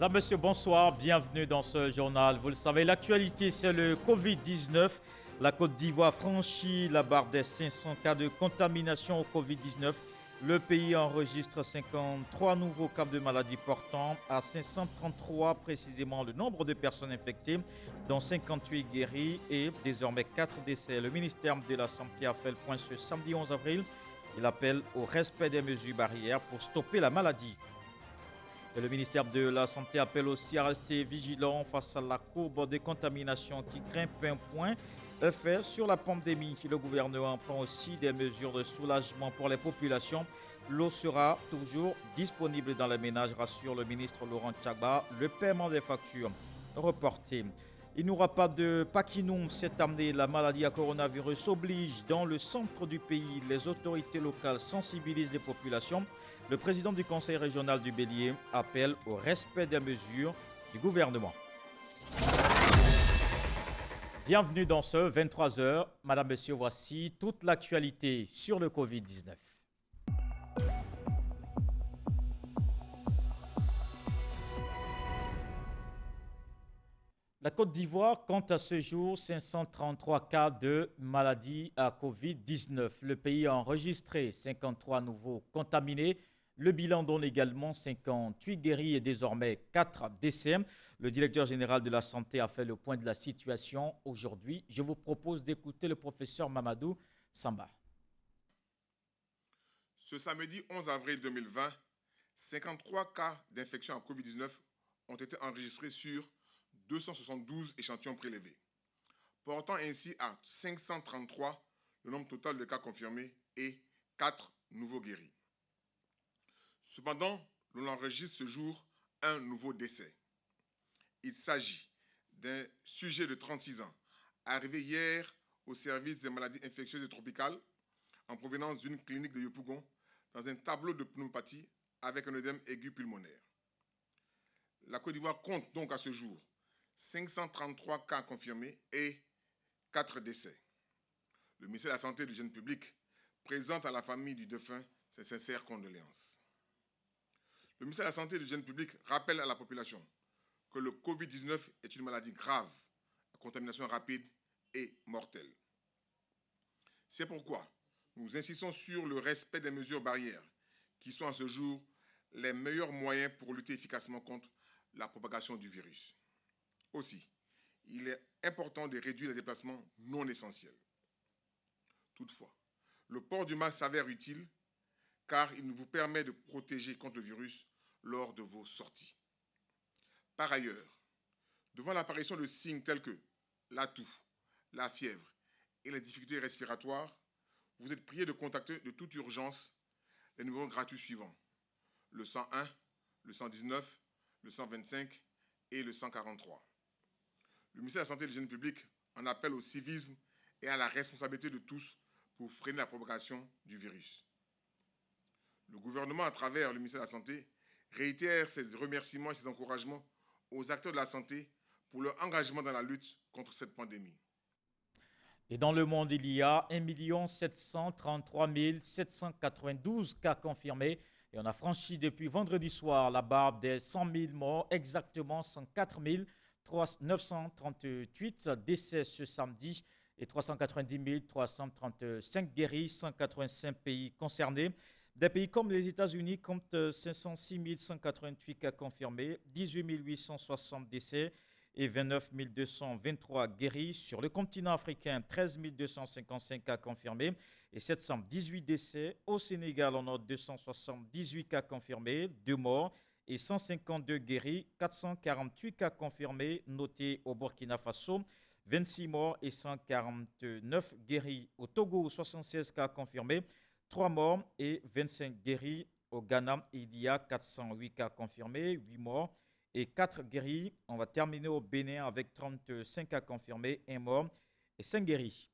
Madame, Monsieur, bonsoir, bienvenue dans ce journal. Vous le savez, l'actualité, c'est le Covid-19. La Côte d'Ivoire franchit la barre des 500 cas de contamination au Covid-19. Le pays enregistre 53 nouveaux cas de maladie portant à 533 précisément le nombre de personnes infectées, dont 58 guéris et désormais 4 décès. Le ministère de la Santé a fait le point ce samedi 11 avril. Il appelle au respect des mesures barrières pour stopper la maladie. Et le ministère de la Santé appelle aussi à rester vigilant face à la courbe de contamination qui grimpe un point effet sur la pandémie. Le gouvernement prend aussi des mesures de soulagement pour les populations. L'eau sera toujours disponible dans les ménages, rassure le ministre Laurent Tchagba. Le paiement des factures reporté. Il n'y aura pas de Paquinoum cette année. La maladie à coronavirus oblige dans le centre du pays. Les autorités locales sensibilisent les populations. Le président du conseil régional du Bélier appelle au respect des mesures du gouvernement. Bienvenue dans ce 23h. Madame, Monsieur, voici toute l'actualité sur le Covid-19. La Côte d'Ivoire compte à ce jour 533 cas de maladie à Covid-19. Le pays a enregistré 53 nouveaux contaminés. Le bilan donne également 58 guéris et désormais 4 décès. Le directeur général de la santé a fait le point de la situation aujourd'hui. Je vous propose d'écouter le professeur Mamadou Samba. Ce samedi 11 avril 2020, 53 cas d'infection à Covid-19 ont été enregistrés sur 272 échantillons prélevés, portant ainsi à 533 le nombre total de cas confirmés et 4 nouveaux guéris. Cependant, l'on enregistre ce jour un nouveau décès. Il s'agit d'un sujet de 36 ans, arrivé hier au service des maladies infectieuses et tropicales en provenance d'une clinique de Yopougon dans un tableau de pneumopathie avec un œdème aigu pulmonaire. La Côte d'Ivoire compte donc à ce jour 533 cas confirmés et 4 décès. Le ministère de la Santé et de l'Hygiène publique présente à la famille du défunt ses sincères condoléances. Le ministère de la Santé et de l'Hygiène publique rappelle à la population que le Covid-19 est une maladie grave, à contamination rapide et mortelle. C'est pourquoi nous insistons sur le respect des mesures barrières qui sont à ce jour les meilleurs moyens pour lutter efficacement contre la propagation du virus. Aussi, il est important de réduire les déplacements non essentiels. Toutefois, le port du masque s'avère utile car il vous permet de protéger contre le virus lors de vos sorties. Par ailleurs, devant l'apparition de signes tels que la toux, la fièvre et les difficultés respiratoires, vous êtes prié de contacter de toute urgence les numéros gratuits suivants: le 101, le 119, le 125 et le 143. Le ministère de la Santé et de l'Hygiène publique en appelle au civisme et à la responsabilité de tous pour freiner la propagation du virus. Le gouvernement, à travers le ministère de la Santé, réitère ses remerciements et ses encouragements aux acteurs de la santé pour leur engagement dans la lutte contre cette pandémie. Et dans le monde, il y a 1 733 792 cas confirmés. Et on a franchi depuis vendredi soir la barre des 100 000 morts, exactement 104 938 décès ce samedi et 390 335 guéris, 185 pays concernés. Des pays comme les États-Unis comptent 506 188 cas confirmés, 18 860 décès et 29 223 guéris. Sur le continent africain, 13 255 cas confirmés et 718 décès. Au Sénégal, on a 278 cas confirmés, 2 morts et 152 guéris. 448 cas confirmés notés au Burkina Faso, 26 morts et 149 guéris. Au Togo, 76 cas confirmés, 3 morts et 25 guéris. Au Ghana, il y a 408 cas confirmés, 8 morts et 4 guéris. On va terminer au Bénin avec 35 cas confirmés, 1 mort et 5 guéris.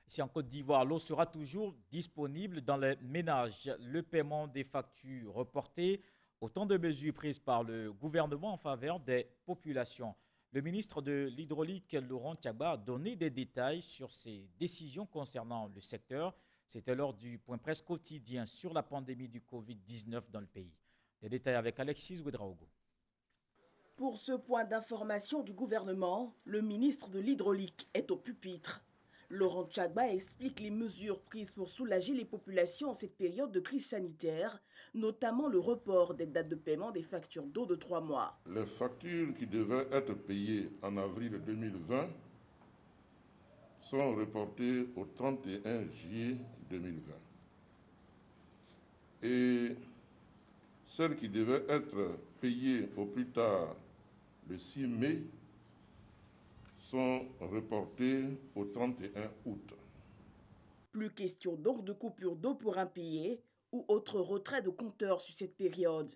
Ici en Côte d'Ivoire, l'eau sera toujours disponible dans les ménages. Le paiement des factures reportées, autant de mesures prises par le gouvernement en faveur des populations. Le ministre de l'Hydraulique, Laurent Tchagba, a donné des détails sur ces décisions concernant le secteur. C'était lors du point presse quotidien sur la pandémie du Covid-19 dans le pays. Des détails avec Alexis Ouedraogo. Pour ce point d'information du gouvernement, le ministre de l'Hydraulique est au pupitre. Laurent Tchagba explique les mesures prises pour soulager les populations en cette période de crise sanitaire, notamment le report des dates de paiement des factures d'eau de 3 mois. Les factures qui devaient être payées en avril 2020 sont reportées au 31 juillet 2020. Et celles qui devaient être payées au plus tard le 6 mai sont reportées au 31 août. Plus question donc de coupure d'eau pour impayés ou autre retrait de compteurs sur cette période.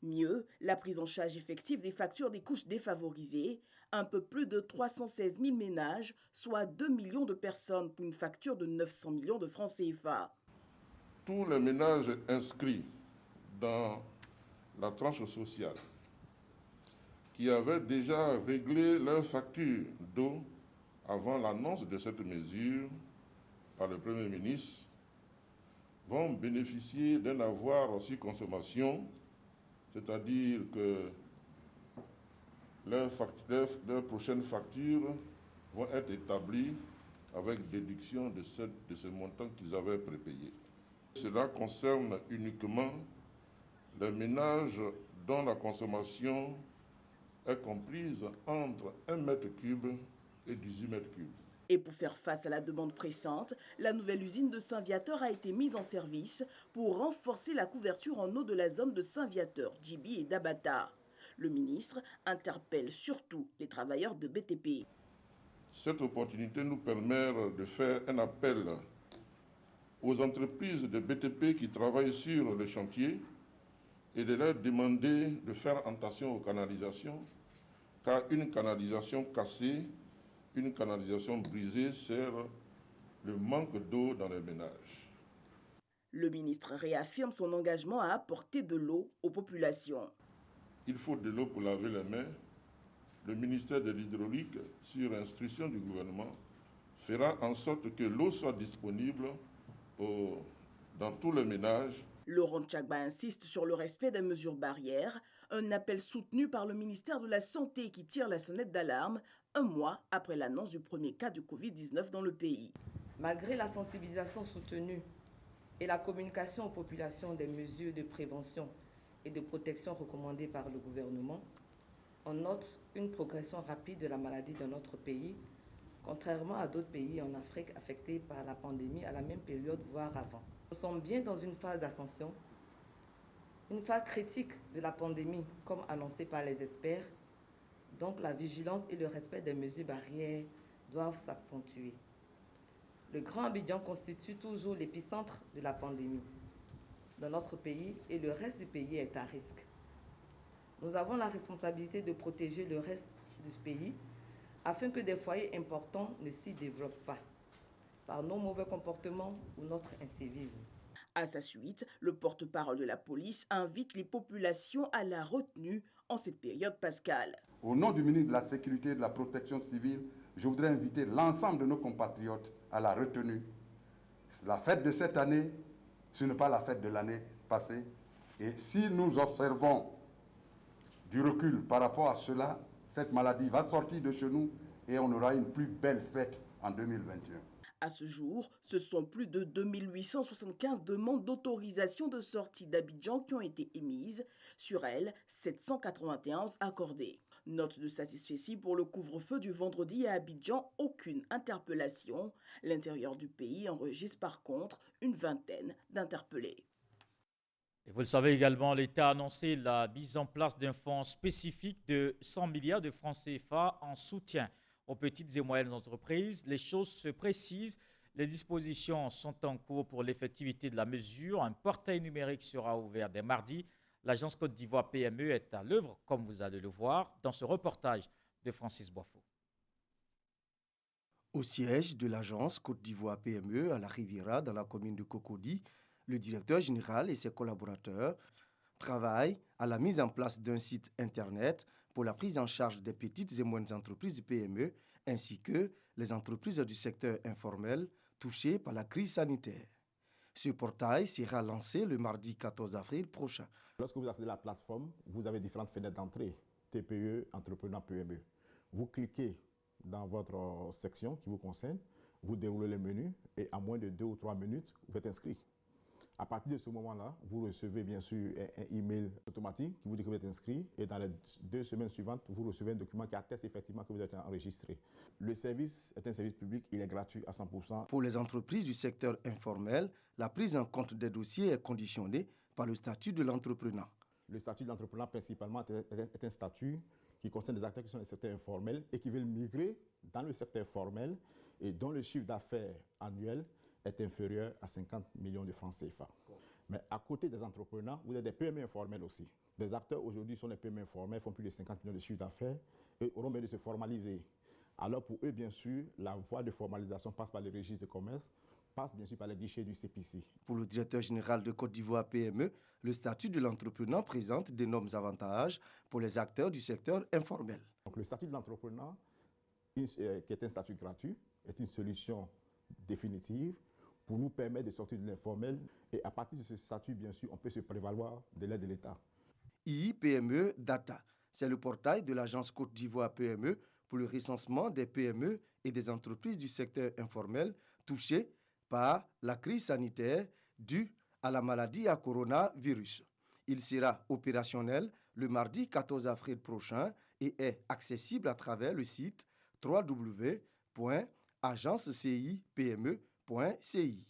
Mieux, la prise en charge effective des factures des couches défavorisées, un peu plus de 316 000 ménages, soit 2 millions de personnes pour une facture de 900 millions de francs CFA. Tous les ménages inscrits dans la tranche sociale qui avaient déjà réglé leur facture d'eau avant l'annonce de cette mesure par le Premier ministre vont bénéficier d'un avoir sur consommation, c'est-à-dire que leurs prochaines factures vont être établies avec déduction de ce montant qu'ils avaient prépayé. Cela concerne uniquement les ménages dont la consommation est comprise entre 1 m3 et 18 m3. Et pour faire face à la demande pressante, la nouvelle usine de Saint-Viateur a été mise en service pour renforcer la couverture en eau de la zone de Saint-Viateur, Djibi et Dabata. Le ministre interpelle surtout les travailleurs de BTP. Cette opportunité nous permet de faire un appel aux entreprises de BTP qui travaillent sur les chantiers et de leur demander de faire attention aux canalisations, car une canalisation cassée, une canalisation brisée sert le manque d'eau dans les ménages. Le ministre réaffirme son engagement à apporter de l'eau aux populations. Il faut de l'eau pour laver les mains. Le ministère de l'Hydraulique, sur instruction du gouvernement, fera en sorte que l'eau soit disponible dans tous les ménages. Laurent Tchagba insiste sur le respect des mesures barrières, un appel soutenu par le ministère de la Santé qui tire la sonnette d'alarme un mois après l'annonce du premier cas de Covid-19 dans le pays. Malgré la sensibilisation soutenue et la communication aux populations des mesures de prévention et de protection recommandées par le gouvernement, on note une progression rapide de la maladie dans notre pays, contrairement à d'autres pays en Afrique affectés par la pandémie à la même période, voire avant. Nous sommes bien dans une phase d'ascension, une phase critique de la pandémie, comme annoncé par les experts. Donc la vigilance et le respect des mesures barrières doivent s'accentuer. Le Grand Abidjan constitue toujours l'épicentre de la pandémie dans notre pays et le reste du pays est à risque. Nous avons la responsabilité de protéger le reste du pays afin que des foyers importants ne s'y développent pas par nos mauvais comportements ou notre incivisme. À sa suite, le porte-parole de la police invite les populations à la retenue en cette période pascale. Au nom du ministre de la Sécurité et de la Protection civile, je voudrais inviter l'ensemble de nos compatriotes à la retenue. La fête de cette année, ce n'est pas la fête de l'année passée. Et si nous observons du recul par rapport à cela, cette maladie va sortir de chez nous et on aura une plus belle fête en 2021. À ce jour, ce sont plus de 2875 demandes d'autorisation de sortie d'Abidjan qui ont été émises. Sur elles, 791 accordées. Note de satisfecit pour le couvre-feu du vendredi à Abidjan, aucune interpellation. L'intérieur du pays enregistre par contre une vingtaine d'interpellés. Et vous le savez également, l'État a annoncé la mise en place d'un fonds spécifique de 100 milliards de francs CFA en soutien aux petites et moyennes entreprises. Les choses se précisent. Les dispositions sont en cours pour l'effectivité de la mesure. Un portail numérique sera ouvert dès mardi. L'agence Côte d'Ivoire PME est à l'œuvre, comme vous allez le voir, dans ce reportage de Francis Boifo. Au siège de l'agence Côte d'Ivoire PME à la Riviera, dans la commune de Cocody, le directeur général et ses collaborateurs travaillent à la mise en place d'un site Internet pour la prise en charge des petites et moyennes entreprises PME ainsi que les entreprises du secteur informel touchées par la crise sanitaire. Ce portail sera lancé le mardi 14 avril prochain. Lorsque vous accédez à la plateforme, vous avez différentes fenêtres d'entrée. TPE, entrepreneur PME. Vous cliquez dans votre section qui vous concerne, vous déroulez le menu et en moins de 2 ou 3 minutes, vous êtes inscrit. À partir de ce moment-là, vous recevez bien sûr un email automatique qui vous dit que vous êtes inscrit et dans les 2 semaines suivantes, vous recevez un document qui atteste effectivement que vous êtes enregistré. Le service est un service public, il est gratuit à 100%. Pour les entreprises du secteur informel, la prise en compte des dossiers est conditionnée par le statut de l'entrepreneur. Le statut de l'entrepreneur principalement est un statut qui concerne des acteurs qui sont dans le secteur informel et qui veulent migrer dans le secteur formel et dont le chiffre d'affaires annuel est inférieur à 50 millions de francs CFA. Mais à côté des entrepreneurs, vous avez des PME informels aussi. Des acteurs aujourd'hui sont des PME informels, font plus de 50 millions de chiffre d'affaires et auront besoin de se formaliser. Alors pour eux, bien sûr, la voie de formalisation passe par les registres de commerce, passe bien sûr par les guichets du CPC. Pour le directeur général de Côte d'Ivoire PME, le statut de l'entrepreneur présente d'énormes avantages pour les acteurs du secteur informel. Donc le statut de l'entrepreneur, qui est un statut gratuit, est une solution définitive pour nous permettre de sortir de l'informel. Et à partir de ce statut, bien sûr, on peut se prévaloir de l'aide de l'État. IPME Data, c'est le portail de l'agence Côte d'Ivoire PME pour le recensement des PME et des entreprises du secteur informel touchées par la crise sanitaire due à la maladie à coronavirus. Il sera opérationnel le mardi 14 avril prochain et est accessible à travers le site www.agencecipme.ci.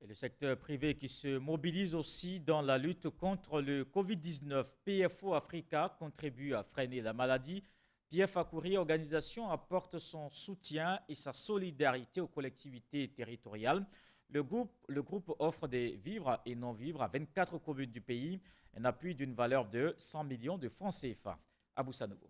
Et le secteur privé qui se mobilise aussi dans la lutte contre le Covid-19. PFO Africa contribue à freiner la maladie. Pierre Fakouri, organisation, apporte son soutien et sa solidarité aux collectivités territoriales. Le groupe offre des vivres et non-vivres à 24 communes du pays, un appui d'une valeur de 100 millions de francs CFA. Abou Sanogo.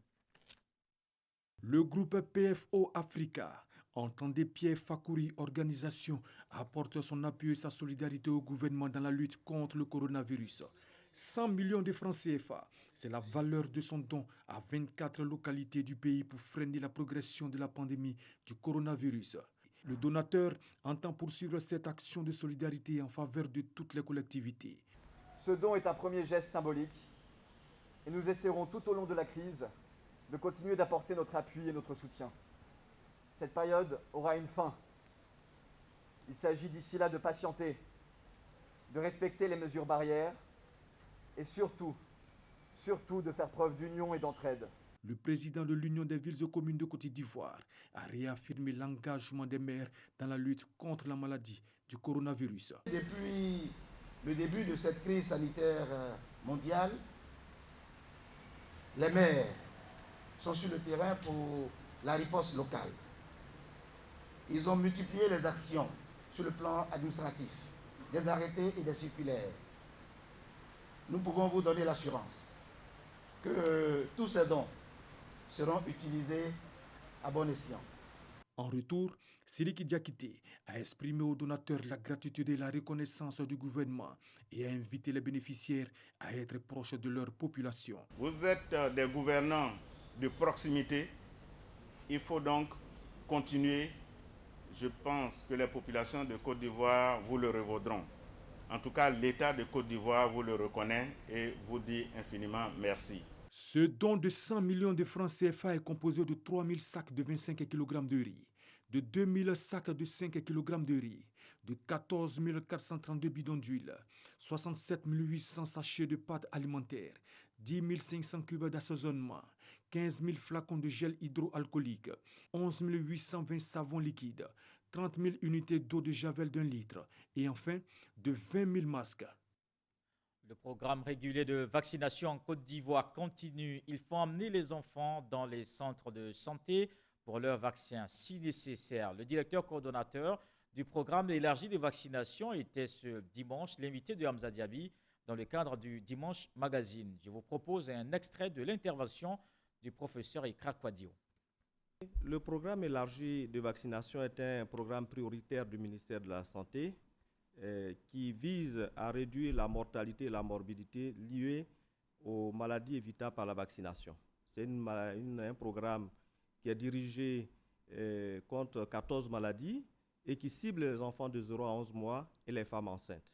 Le groupe PFO Africa, entendez Pierre Fakouri, organisation, apporte son appui et sa solidarité au gouvernement dans la lutte contre le coronavirus. 100 millions de francs CFA, c'est la valeur de son don à 24 localités du pays pour freiner la progression de la pandémie du coronavirus. Le donateur entend poursuivre cette action de solidarité en faveur de toutes les collectivités. Ce don est un premier geste symbolique et nous essaierons tout au long de la crise de continuer d'apporter notre appui et notre soutien. Cette période aura une fin. Il s'agit d'ici là de patienter, de respecter les mesures barrières et surtout de faire preuve d'union et d'entraide. Le président de l'Union des villes et communes de Côte d'Ivoire a réaffirmé l'engagement des maires dans la lutte contre la maladie du coronavirus. Depuis le début de cette crise sanitaire mondiale, les maires sont sur le terrain pour la riposte locale. Ils ont multiplié les actions sur le plan administratif, des arrêtés et des circulaires. Nous pouvons vous donner l'assurance que tous ces dons seront utilisés à bon escient. En retour, Siriki Diakité a exprimé aux donateurs la gratitude et la reconnaissance du gouvernement et a invité les bénéficiaires à être proches de leur population. Vous êtes des gouvernants de proximité. Il faut donc continuer. Je pense que les populations de Côte d'Ivoire vous le revaudront. En tout cas, l'État de Côte d'Ivoire vous le reconnaît et vous dit infiniment merci. Ce don de 100 millions de francs CFA est composé de 3 000 sacs de 25 kg de riz, de 2 000 sacs de 5 kg de riz, de 14 432 bidons d'huile, 67 800 sachets de pâtes alimentaires, 10 500 cubes d'assaisonnement, 15 000 flacons de gel hydroalcoolique, 11 820 savons liquides, 30 000 unités d'eau de javel d'1 litre et enfin de 20 000 masques. Le programme régulier de vaccination en Côte d'Ivoire continue. Il faut emmener les enfants dans les centres de santé pour leur vaccin si nécessaire. Le directeur coordonnateur du programme élargi de vaccination était ce dimanche l'invité de Hamza Diaby dans le cadre du Dimanche Magazine. Je vous propose un extrait de l'intervention du professeur Ikra Kwadio. Le programme élargi de vaccination est un programme prioritaire du ministère de la Santé qui vise à réduire la mortalité et la morbidité liées aux maladies évitables par la vaccination. C'est un programme qui est dirigé contre 14 maladies et qui cible les enfants de 0 à 11 mois et les femmes enceintes.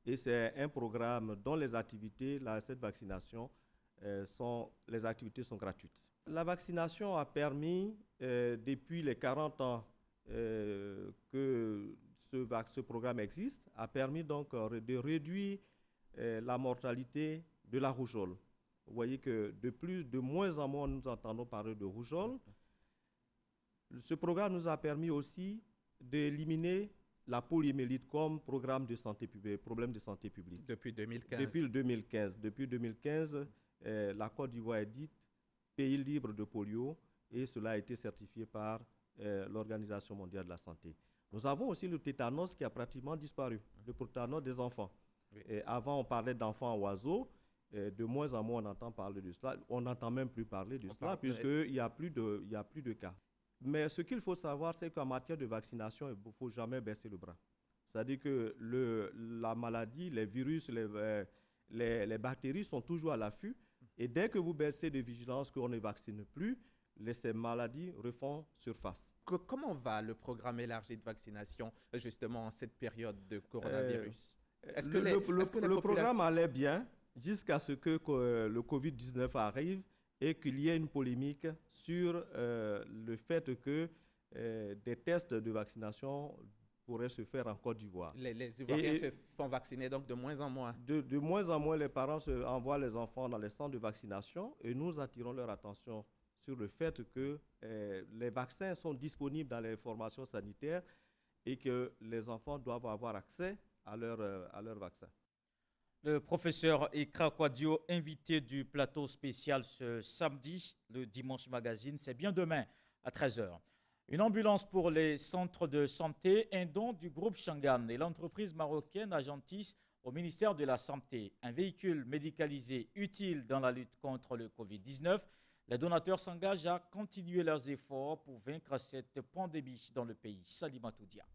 Et c'est un programme dont les activités, cette vaccination, les activités sont gratuites. La vaccination a permis, depuis les 40 ans que ce programme existe, a permis donc de réduire la mortalité de la rougeole. Vous voyez que de moins en moins nous entendons parler de rougeole. Ce programme nous a permis aussi d'éliminer la poliomyélite comme problème de santé publique. Depuis 2015. Depuis 2015, la Côte d'Ivoire est dite pays libre de polio et cela a été certifié par l'Organisation mondiale de la santé. Nous avons aussi le tétanos qui a pratiquement disparu, le tétanos des enfants. Oui. Et avant, on parlait d'enfants oiseaux. De moins en moins, on entend parler de cela. On n'entend même plus parler de cela puisqu'il n'y a plus de cas. Mais ce qu'il faut savoir, c'est qu'en matière de vaccination, il ne faut jamais baisser le bras. C'est-à-dire que la maladie, les virus, les bactéries sont toujours à l'affût. Et dès que vous baissez de vigilance, qu'on ne vaccine plus, ces maladies refont surface. Comment va le programme élargi de vaccination, justement, en cette période de coronavirus? Le programme allait bien jusqu'à ce que le Covid-19 arrive et qu'il y ait une polémique sur le fait que des tests de vaccination pourraient se faire en Côte d'Ivoire. Les Ivoiriens se font vacciner donc de moins en moins. De moins en moins, les parents envoient les enfants dans les centres de vaccination et nous attirons leur attention sur le fait que les vaccins sont disponibles dans les formations sanitaires et que les enfants doivent avoir accès à leur vaccin. Le professeur Ekra Kwadio, invité du plateau spécial ce samedi, le Dimanche Magazine, c'est bien demain à 13h. Une ambulance pour les centres de santé, un don du groupe Shangan et l'entreprise marocaine Agentis au ministère de la Santé. Un véhicule médicalisé utile dans la lutte contre le Covid-19. Les donateurs s'engagent à continuer leurs efforts pour vaincre cette pandémie dans le pays. Salimatou Dia.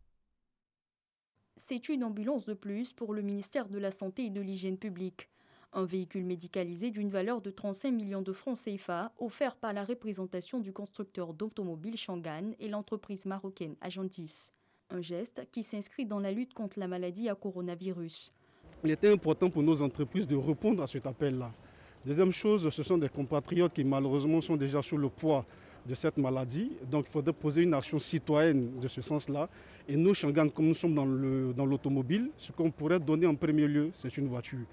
C'est une ambulance de plus pour le ministère de la Santé et de l'Hygiène publique. Un véhicule médicalisé d'une valeur de 35 millions de francs CFA offert par la représentation du constructeur d'automobiles Shangan et l'entreprise marocaine Agentis. Un geste qui s'inscrit dans la lutte contre la maladie à coronavirus. Il était important pour nos entreprises de répondre à cet appel-là. Deuxième chose, ce sont des compatriotes qui malheureusement sont déjà sous le poids de cette maladie. Donc il faudrait poser une action citoyenne de ce sens-là. Et nous, Shangan, comme nous sommes dans l'automobile, ce qu'on pourrait donner en premier lieu, c'est une voiture.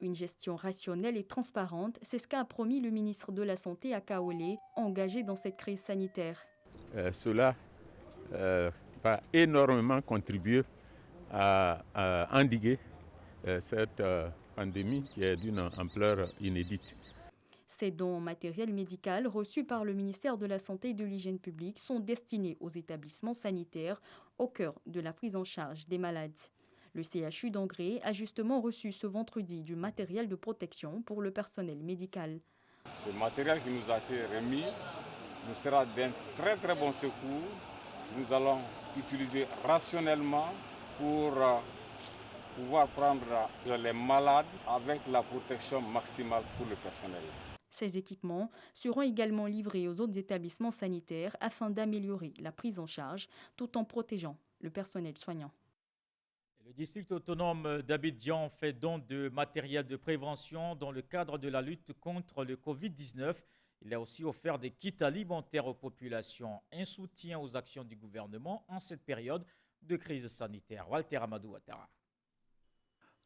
Une gestion rationnelle et transparente, c'est ce qu'a promis le ministre de la Santé à Kaolé, engagé dans cette crise sanitaire. Cela va énormément contribuer à endiguer cette pandémie qui est d'une ampleur inédite. Ces dons en matériel médical reçus par le ministère de la Santé et de l'Hygiène publique sont destinés aux établissements sanitaires au cœur de la prise en charge des malades. Le CHU d'Angré a justement reçu ce vendredi du matériel de protection pour le personnel médical. Ce matériel qui nous a été remis nous sera d'un très très bon secours. Nous allons utiliser rationnellement pour pouvoir prendre les malades avec la protection maximale pour le personnel. Ces équipements seront également livrés aux autres établissements sanitaires afin d'améliorer la prise en charge tout en protégeant le personnel soignant. Le district autonome d'Abidjan fait don de matériel de prévention dans le cadre de la lutte contre le Covid-19. Il a aussi offert des kits alimentaires aux populations, un soutien aux actions du gouvernement en cette période de crise sanitaire. Walter Amadou Ouattara.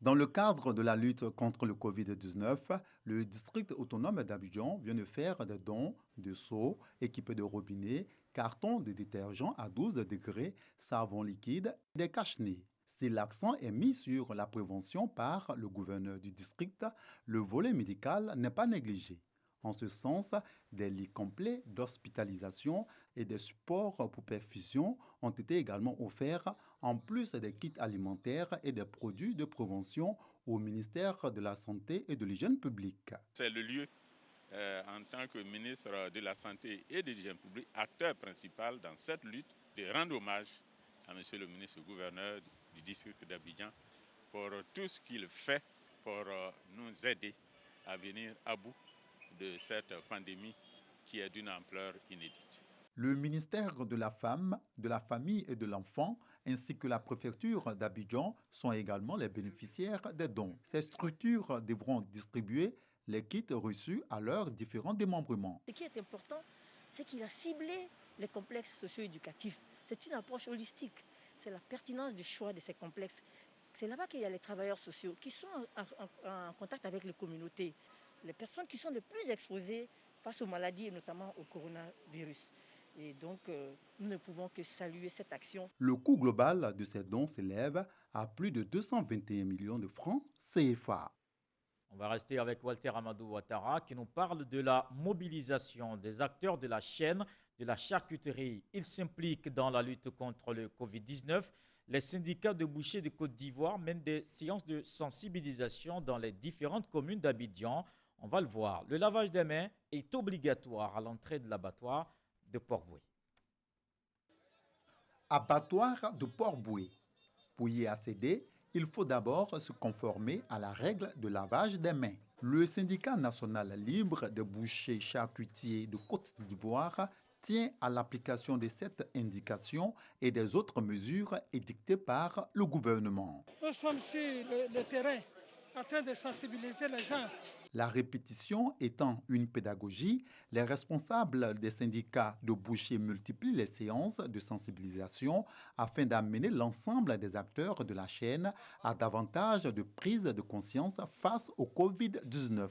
Dans le cadre de la lutte contre le Covid-19, le district autonome d'Abidjan vient de faire des dons de seaux, équipés de robinets, cartons de détergent à 12 degrés, savon liquide et des cache-nez. Si l'accent est mis sur la prévention par le gouverneur du district, le volet médical n'est pas négligé. En ce sens, des lits complets d'hospitalisation et des supports pour perfusion ont été également offerts, en plus des kits alimentaires et des produits de prévention au ministère de la Santé et de l'Hygiène publique. C'est le lieu, en tant que ministre de la Santé et de l'Hygiène publique, acteur principal dans cette lutte, de rendre hommage à monsieur le ministre gouverneur du district d'Abidjan pour tout ce qu'il fait pour nous aider à venir à bout de cette pandémie qui est d'une ampleur inédite. Le ministère de la Femme, de la Famille et de l'Enfant ainsi que la préfecture d'Abidjan sont également les bénéficiaires des dons. Ces structures devront distribuer les kits reçus à leurs différents démembrements. Ce qui est important, c'est qu'il a ciblé les complexes socio-éducatifs. C'est une approche holistique. C'est la pertinence du choix de ces complexes. C'est là-bas qu'il y a les travailleurs sociaux qui sont en contact avec les communautés, les personnes qui sont les plus exposées face aux maladies et notamment au coronavirus. Et donc, nous ne pouvons que saluer cette action. Le coût global de ces dons s'élève à plus de 221 millions de francs CFA. On va rester avec Walter Amadou Ouattara qui nous parle de la mobilisation des acteurs de la chaîne de la charcuterie. Ils s'impliquent dans la lutte contre le Covid-19. Les syndicats de bouchers de Côte d'Ivoire mènent des séances de sensibilisation dans les différentes communes d'Abidjan. On va le voir. Le lavage des mains est obligatoire à l'entrée de l'abattoir de Port-Boué. Abattoir de Port-Boué. Pour y accéder, il faut d'abord se conformer à la règle de lavage des mains. Le syndicat national libre de bouchers charcutiers de Côte d'Ivoire tient à l'application de cette indication et des autres mesures édictées par le gouvernement. Nous sommes sur le terrain en train de sensibiliser les gens. La répétition étant une pédagogie, les responsables des syndicats de bouchers multiplient les séances de sensibilisation afin d'amener l'ensemble des acteurs de la chaîne à davantage de prise de conscience face au Covid-19.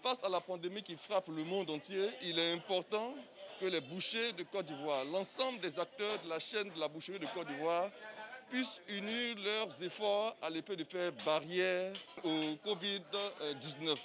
Face à la pandémie qui frappe le monde entier, il est important que les bouchers de Côte d'Ivoire, l'ensemble des acteurs de la chaîne de la boucherie de Côte d'Ivoire, puissent unir leurs efforts à l'effet de faire barrière au Covid-19.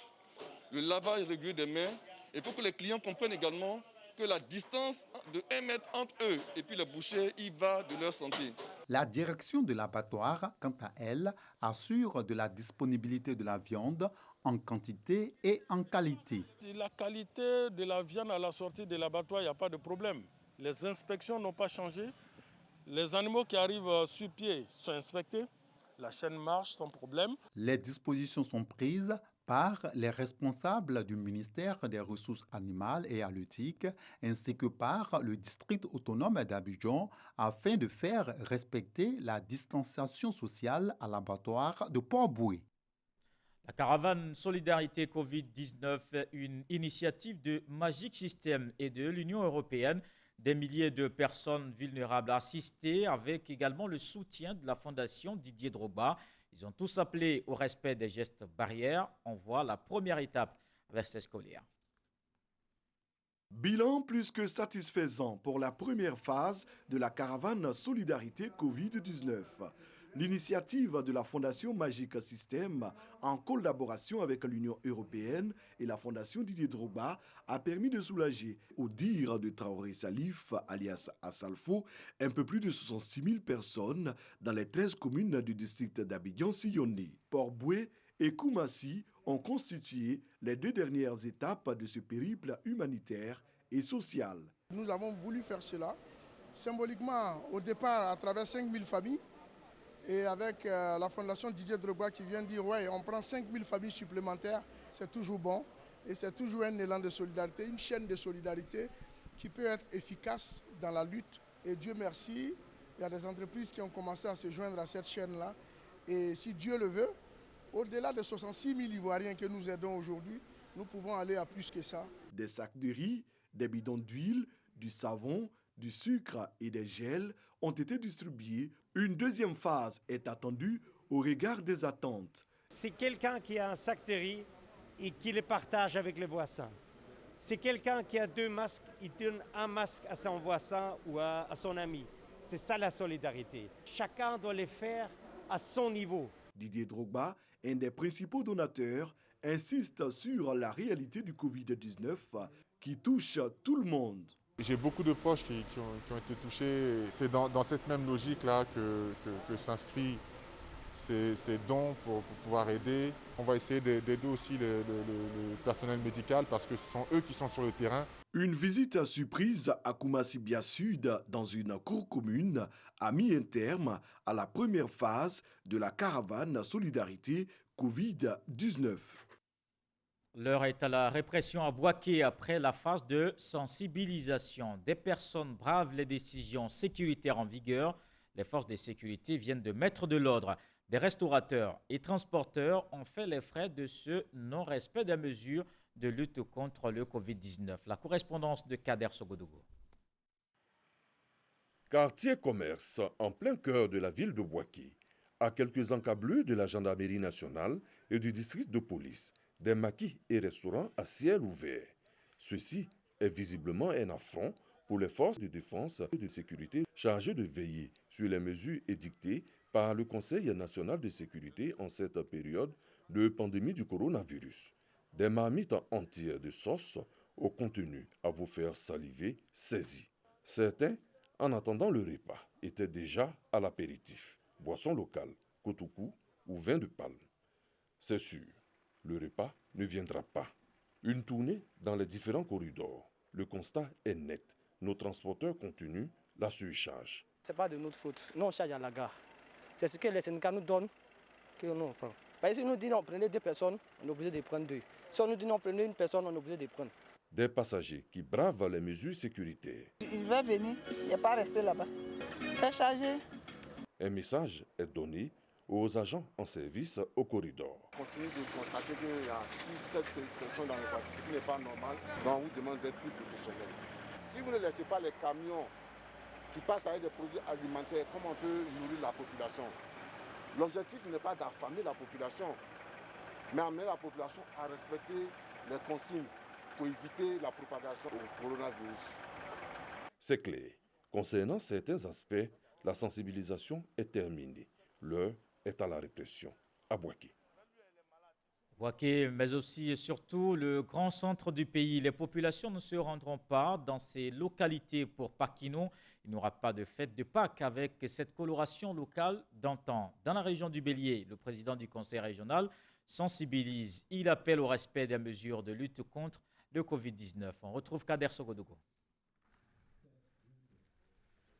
Le lavage régulier des mains, et pour que les clients comprennent également que la distance de 1 mètre entre eux et puis les bouchers y va de leur santé. La direction de l'abattoir, quant à elle, assure de la disponibilité de la viande en quantité et en qualité. La qualité de la viande à la sortie de l'abattoir, il n'y a pas de problème. Les inspections n'ont pas changé. Les animaux qui arrivent sur pied sont inspectés. La chaîne marche sans problème. Les dispositions sont prises par les responsables du ministère des Ressources animales et halieutiques ainsi que par le district autonome d'Abidjan afin de faire respecter la distanciation sociale à l'abattoir de Port-Boué. La caravane Solidarité Covid-19, une initiative de Magic System et de l'Union européenne. Des milliers de personnes vulnérables assistées avec également le soutien de la Fondation Didier Drogba. Ils ont tous appelé au respect des gestes barrières. On voit la première étape avec ces scolaires. Bilan plus que satisfaisant pour la première phase de la caravane Solidarité Covid-19. L'initiative de la Fondation Magic System, en collaboration avec l'Union européenne et la Fondation Didier Drogba, a permis de soulager, au dire de Traoré Salif, alias Assalfo, un peu plus de 66 000 personnes dans les 13 communes du district d'Abidjan-Silloni. Port-Boué et Koumassi ont constitué les 2 dernières étapes de ce périple humanitaire et social. Nous avons voulu faire cela symboliquement au départ à travers 5 000 familles. Et avec la fondation Didier Drogba qui vient dire ouais, on prend 5 000 familles supplémentaires, c'est toujours bon. Et c'est toujours un élan de solidarité, une chaîne de solidarité qui peut être efficace dans la lutte. Et Dieu merci, il y a des entreprises qui ont commencé à se joindre à cette chaîne-là. Et si Dieu le veut, au-delà de 66 000 Ivoiriens que nous aidons aujourd'hui, nous pouvons aller à plus que ça. Des sacs de riz, des bidons d'huile, du savon, du sucre et des gels ont été distribués. Une deuxième phase est attendue au regard des attentes. C'est quelqu'un qui a un sac de riz et qui le partage avec les voisins. C'est quelqu'un qui a 2 masques, il donne un masque à son voisin ou à son ami. C'est ça la solidarité. Chacun doit le faire à son niveau. Didier Drogba, un des principaux donateurs, insiste sur la réalité du Covid-19 qui touche tout le monde. J'ai beaucoup de proches qui ont été touchés. C'est dans cette même logique-là que s'inscrit ces dons pour pouvoir aider. On va essayer d'aider aussi le personnel médical parce que ce sont eux qui sont sur le terrain. Une visite surprise à Koumassi-Bia Sud dans une cour commune a mis un terme à la première phase de la caravane Solidarité Covid-19. L'heure est à la répression à Bouaké après la phase de sensibilisation. Des personnes bravent les décisions sécuritaires en vigueur. Les forces de sécurité viennent de mettre de l'ordre. Des restaurateurs et transporteurs ont fait les frais de ce non-respect des mesures de lutte contre le Covid-19. La correspondance de Kader Sogodogo. Quartier commerce en plein cœur de la ville de Bouaké, à quelques encablures de la gendarmerie nationale et du district de police, des maquis et restaurants à ciel ouvert. Ceci est visiblement un affront pour les forces de défense et de sécurité chargées de veiller sur les mesures édictées par le Conseil national de sécurité en cette période de pandémie du coronavirus. Des marmites entières de sauce au contenu à vous faire saliver saisies. Certains, en attendant le repas, étaient déjà à l'apéritif, boisson locale, kotoukou ou vin de palme. C'est sûr, le repas ne viendra pas. Une tournée dans les différents corridors. Le constat est net. Nos transporteurs continuent la surcharge. Ce n'est pas de notre faute. Nous, on charge à la gare. C'est ce que les syndicats nous donnent que nous prenons. Parce que si nous disons non, prenez 2 personnes, on est obligé de prendre 2. Si on nous dit non, prenez 1 personne, on est obligé de prendre. Des passagers qui bravent les mesures sécuritaires. Il va venir, il n'est pas resté là-bas. C'est chargé. Un message est donné aux agents en service au corridor. On continue de constater qu'il y a 6-7 personnes dans le quartier, ce qui n'est pas normal. Donc on vous demande d'être plus professionnel. Si vous ne laissez pas les camions qui passent avec des produits alimentaires, comment on peut nourrir la population? L'objectif n'est pas d'affamer la population, mais amener la population à respecter les consignes pour éviter la propagation du coronavirus. C'est clair. Concernant certains aspects, la sensibilisation est terminée. L'heure est à la répression. À Bouaké. Bouaké, mais aussi et surtout le grand centre du pays. Les populations ne se rendront pas dans ces localités pour Pakino. Il n'y aura pas de fête de Pâques avec cette coloration locale d'antan. Dans la région du Bélier, le président du conseil régional sensibilise. Il appelle au respect des mesures de lutte contre le Covid-19. On retrouve Kader Sogodogo.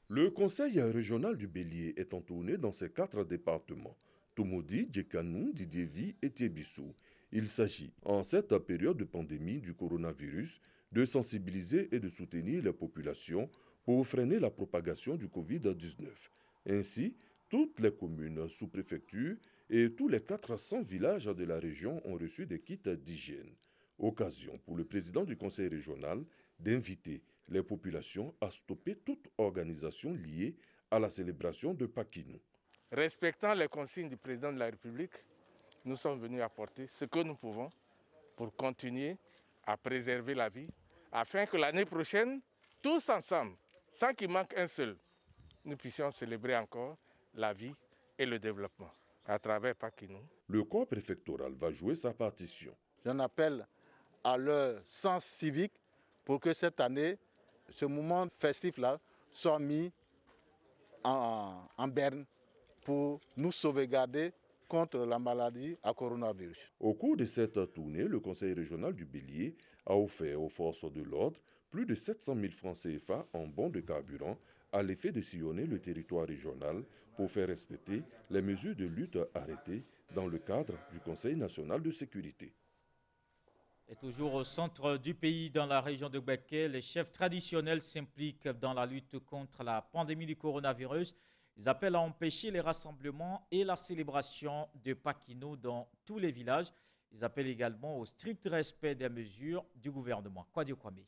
Le conseil régional du Bélier est en tournée dans ses 4 départements. Tomodi, Djekanou, Didievi et Tiebissou. Il s'agit, en cette période de pandémie du coronavirus, de sensibiliser et de soutenir les populations pour freiner la propagation du Covid-19. Ainsi, toutes les communes sous-préfectures et tous les 400 villages de la région ont reçu des kits d'hygiène. Occasion pour le président du conseil régional d'inviter les populations à stopper toute organisation liée à la célébration de Pakino. Respectant les consignes du président de la République, nous sommes venus apporter ce que nous pouvons pour continuer à préserver la vie, afin que l'année prochaine, tous ensemble, sans qu'il manque un seul, nous puissions célébrer encore la vie et le développement à travers Pakino. Le corps préfectoral va jouer sa partition. J'en appelle à leur sens civique pour que cette année, ce moment festif-là soit mis en berne pour nous sauvegarder contre la maladie à coronavirus. Au cours de cette tournée, le conseil régional du Bélier a offert aux forces de l'ordre plus de 700 000 francs CFA en bons de carburant à l'effet de sillonner le territoire régional pour faire respecter les mesures de lutte arrêtées dans le cadre du Conseil national de sécurité. Et toujours au centre du pays, dans la région de Bouaké, les chefs traditionnels s'impliquent dans la lutte contre la pandémie du coronavirus. Ils appellent à empêcher les rassemblements et la célébration de Pakino dans tous les villages. Ils appellent également au strict respect des mesures du gouvernement. Kwadio Kwame.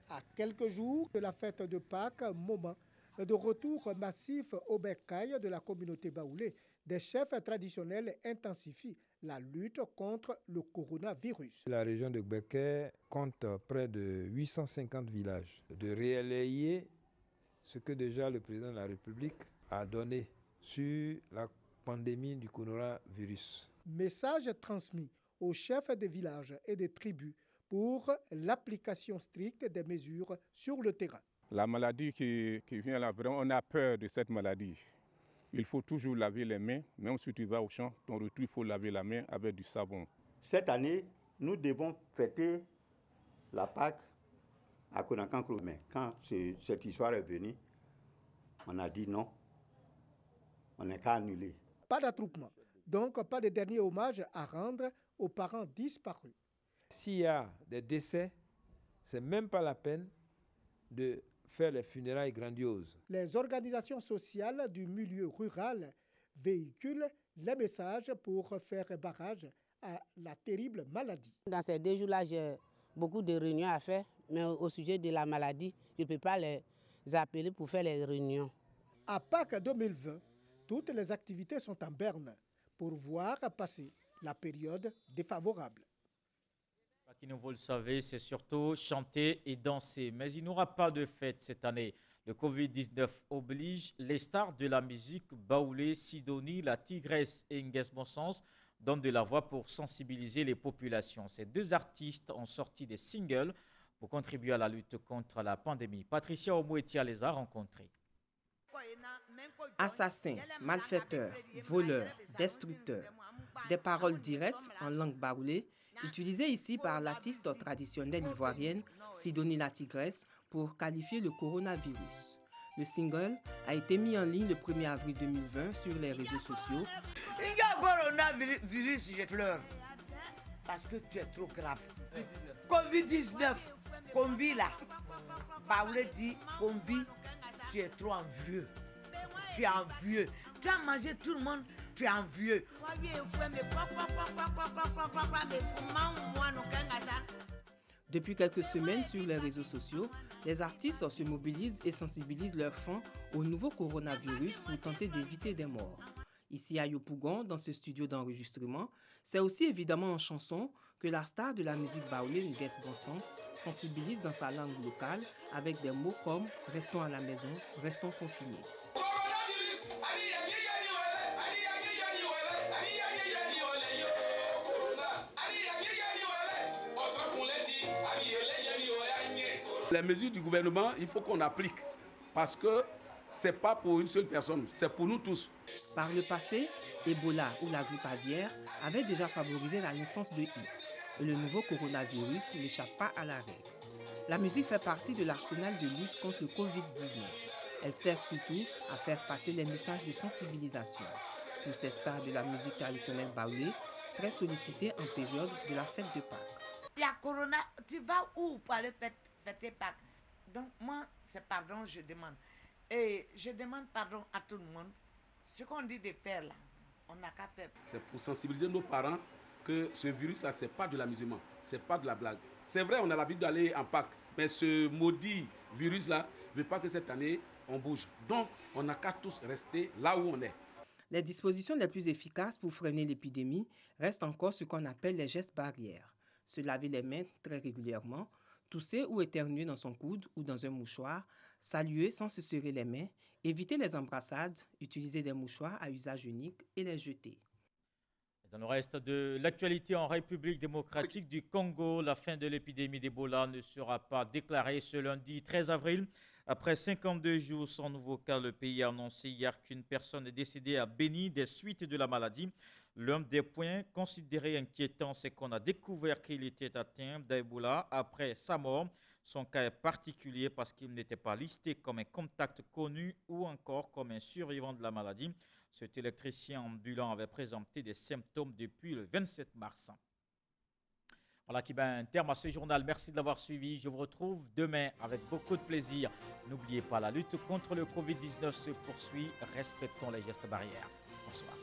À quelques jours de la fête de Pâques, moment de retour massif au bercail de la communauté baoulé, des chefs traditionnels intensifient la lutte contre le coronavirus. La région de Bouaké compte près de 850 villages. De relayer ce que déjà le président de la République a donné sur la pandémie du coronavirus. Message transmis aux chefs des villages et des tribus pour l'application stricte des mesures sur le terrain. La maladie qui vient là, vraiment, on a peur de cette maladie. Il faut toujours laver les mains, même si tu vas au champ, ton retour, il faut laver la main avec du savon. Cette année, nous devons fêter la Pâque à Konakan-Kro. Mais quand cette histoire est venue, on a dit non, on n'est qu'à annuler. Pas d'attroupement, donc pas de dernier hommage à rendre aux parents disparus. S'il y a des décès, c'est même pas la peine de faire les funérailles grandioses. Les organisations sociales du milieu rural véhicule les messages pour faire barrage à la terrible maladie. Dans ces 2 jours-là, j'ai beaucoup de réunions à faire, mais au sujet de la maladie, je ne peux pas les appeler pour faire les réunions. À Pâques 2020, toutes les activités sont en berne pour voir passer la période défavorable. Vous le savez, c'est surtout chanter et danser. Mais il n'y aura pas de fête cette année. Le Covid-19 oblige. Les stars de la musique, Baoulé, Sidonie, La Tigresse et Nguès Bonsens, donnent de la voix pour sensibiliser les populations. Ces 2 artistes ont sorti des singles pour contribuer à la lutte contre la pandémie. Patricia Omouetia les a rencontrés. Assassins, malfaiteurs, voleurs, destructeurs. Des paroles directes en langue baoulé, utilisées ici par l'artiste traditionnelle ivoirienne Sidonie La Tigresse pour qualifier le coronavirus. Le single a été mis en ligne le 1er avril 2020 sur les réseaux sociaux. Il y a coronavirus, je pleure. Parce que tu es trop grave. Covid-19, qu'on vit là. Baoulé dit qu'on vit, tu es trop envieux. Tu es envieux. Tu as mangé tout le monde, tu es envieux. Depuis quelques semaines sur les réseaux sociaux, les artistes se mobilisent et sensibilisent leurs fans au nouveau coronavirus pour tenter d'éviter des morts. Ici à Yopougon, dans ce studio d'enregistrement, c'est aussi évidemment en chanson que la star de la musique baoulé, Nguès Bonsens, sensibilise dans sa langue locale avec des mots comme « restons à la maison, restons confinés ». Les mesures du gouvernement, il faut qu'on applique parce que ce n'est pas pour une seule personne, c'est pour nous tous. Par le passé, Ebola ou la grippe aviaire avaient déjà favorisé la naissance de HIV. Et le nouveau coronavirus n'échappe pas à la règle. La musique fait partie de l'arsenal de lutte contre le Covid-19. Elle sert surtout à faire passer les messages de sensibilisation. Pour ces stars de la musique traditionnelle baoulé, très sollicitées en période de la fête de Pâques. Il y a corona, tu vas où pour aller fêter Pâques? Donc moi, c'est pardon, je demande. Et je demande pardon à tout le monde. Ce qu'on dit de faire là, on n'a qu'à faire. C'est pour sensibiliser nos parents que ce virus-là, ce n'est pas de l'amusement, ce n'est pas de la blague. C'est vrai, on a l'habitude d'aller en Pâques, mais ce maudit virus-là ne veut pas que cette année, on bouge. Donc, on n'a qu'à tous rester là où on est. Les dispositions les plus efficaces pour freiner l'épidémie restent encore ce qu'on appelle les gestes barrières. Se laver les mains très régulièrement, tousser ou éternuer dans son coude ou dans un mouchoir, saluer sans se serrer les mains, éviter les embrassades, utiliser des mouchoirs à usage unique et les jeter. Dans le reste de l'actualité en République démocratique du Congo, la fin de l'épidémie d'Ebola ne sera pas déclarée ce lundi 13 avril. Après 52 jours sans nouveau cas, le pays a annoncé hier qu'une personne est décédée à Béni des suites de la maladie. L'un des points considérés inquiétants, c'est qu'on a découvert qu'il était atteint d'Ebola après sa mort. Son cas est particulier parce qu'il n'était pas listé comme un contact connu ou encore comme un survivant de la maladie. Cet électricien ambulant avait présenté des symptômes depuis le 27 mars. Voilà qui met un terme à ce journal. Merci de l'avoir suivi. Je vous retrouve demain avec beaucoup de plaisir. N'oubliez pas, la lutte contre le Covid-19 se poursuit. Respectons les gestes barrières. Bonsoir.